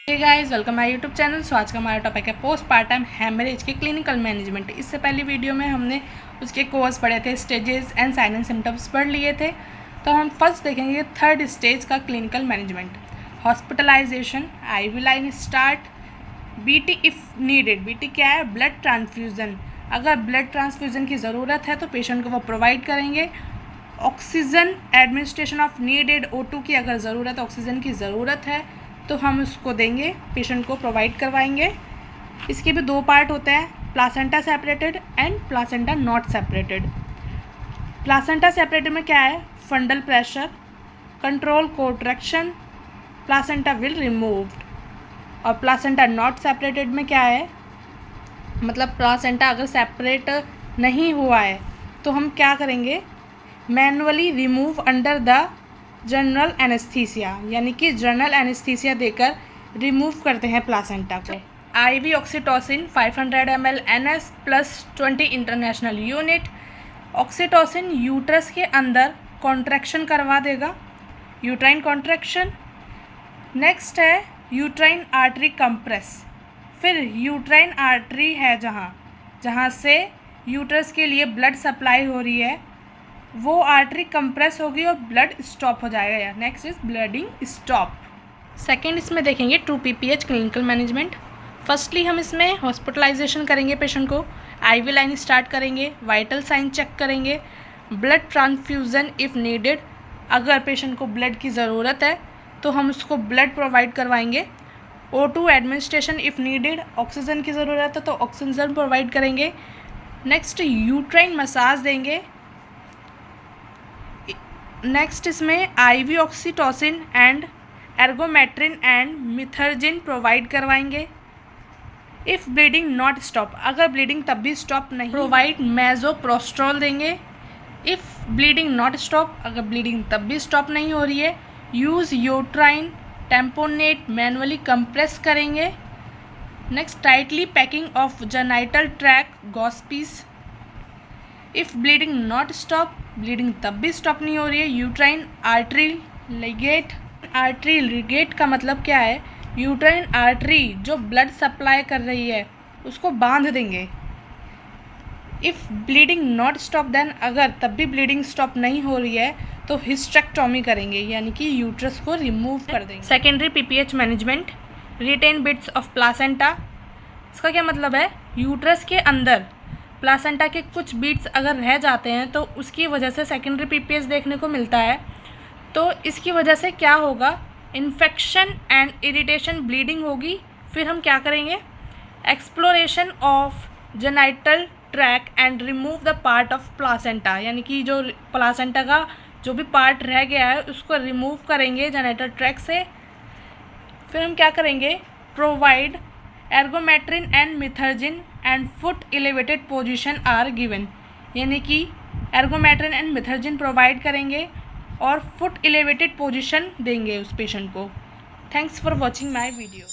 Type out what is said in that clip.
Hey guys, welcome my YouTube channel. So आज का हमारा टॉपिक है पोस्टपार्टम हेमरेज के क्लिनिकल मैनेजमेंट। इससे पहले वीडियो में हमने उसके कोर्स पढ़े थे, stages and sign and symptoms पढ़ लिए थे। तो हम फर्स्ट देखेंगे थर्ड स्टेज का clinical management, hospitalisation, IV line start, BT if needed. BT क्या है? Blood transfusion. अगर ब्लड ट्रांसफ्यूज़न की ज़रूरत है तो पेशेंट को वो प्रोवाइड करेंगे। Oxygen administration of needed, O2 की अगर ज़रूरत, ऑक्सीजन की ज़रूरत है तो हम उसको देंगे, पेशेंट को प्रोवाइड करवाएंगे। इसके भी दो पार्ट होते हैं, placenta separated and placenta not separated. Placenta separated में क्या है? Fundal pressure, control cord traction, placenta will removed. और प्लासेंटा नॉट सेपरेटेड में क्या है? मतलब प्लासेंटा अगर सेपरेट नहीं हुआ है तो हम क्या करेंगे? Manually remove under the general anaesthesia, यानी कि जनरल एनेस्थीसिया देकर रिमूव करते हैं प्लासेंटा को। IV oxytocin 500 ml NS plus 20 international unit. Oxytocin uterus के अंदर कॉन्ट्रैक्शन करवा देगा, यूट्राइन कॉन्ट्रैक्शन। नेक्स्ट है यूट्राइन आर्टरी कंप्रेस। फिर यूट्राइन आर्टरी है जहाँ से यूट्रस के लिए ब्लड सप्लाई हो रही है, वो आर्टरी कंप्रेस होगी और ब्लड स्टॉप हो जाएगा। Next is bleeding stop. Second इसमें देखेंगे 2 PPH क्लिनिकल मैनेजमेंट। फर्स्टली हम इसमें हॉस्पिटलाइजेशन करेंगे, पेशेंट को IV लाइन स्टार्ट करेंगे, वाइटल साइन चेक करेंगे, ब्लड ट्रांसफ्यूज़न इफ़ नीडेड। अगर पेशेंट को ब्लड की ज़रूरत है तो हम उसको ब्लड प्रोवाइड करवाएंगे। O2 administration if needed, oxygen की ज़रूरत है तो ऑक्सीजन प्रोवाइड करेंगे। नेक्स्ट यूट्राइन मसाज देंगे। नेक्स्ट इसमें IV oxytocin and ergometrine and Methergine provide करवाएंगे। इफ़ ब्लीडिंग नॉट स्टॉप, अगर ब्लीडिंग तब भी स्टॉप नहीं, प्रोवाइड मेजोप्रोस्ट्रोल देंगे। इफ़ ब्लीडिंग नॉट स्टॉप, अगर ब्लीडिंग तब भी स्टॉप नहीं हो रही है, use uterine tamponade, manually compress करेंगे। Next tightly packing of genital tract gauze pieces. If bleeding not stop, bleeding तब भी स्टॉप नहीं हो रही है, uterine artery ligate. Artery ligate का मतलब क्या है? यूट्राइन आर्टरी जो ब्लड सप्लाई कर रही है उसको बांध देंगे। If bleeding not stop then, अगर तब भी ब्लीडिंग स्टॉप नहीं हो रही है तो हिस्टेक्टोमी करेंगे, यानी कि यूट्रस को रिमूव कर देंगे। Secondary PPH management, retain bits of placenta. इसका क्या मतलब है? यूट्रस के अंदर प्लासेंटा के कुछ बीट्स अगर रह जाते हैं तो उसकी वजह से सेकेंडरी PPH देखने को मिलता है। तो इसकी वजह से क्या होगा? इन्फेक्शन एंड इरिटेशन, ब्लीडिंग होगी। फिर हम क्या करेंगे? Exploration of genital track and remove the part of placenta, यानी कि जो प्लासेंटा का जो भी पार्ट रह गया है उसको रिमूव करेंगे जेनाइटल ट्रैक से। फिर हम क्या करेंगे? Provide ergometrine and Methergine and foot elevated position are given, यानी कि एर्गोमेट्रिन एंड मिथर्जिन प्रोवाइड करेंगे और फुट एलिवेटेड पोजीशन देंगे उस पेशेंट को। Thanks for watching my video.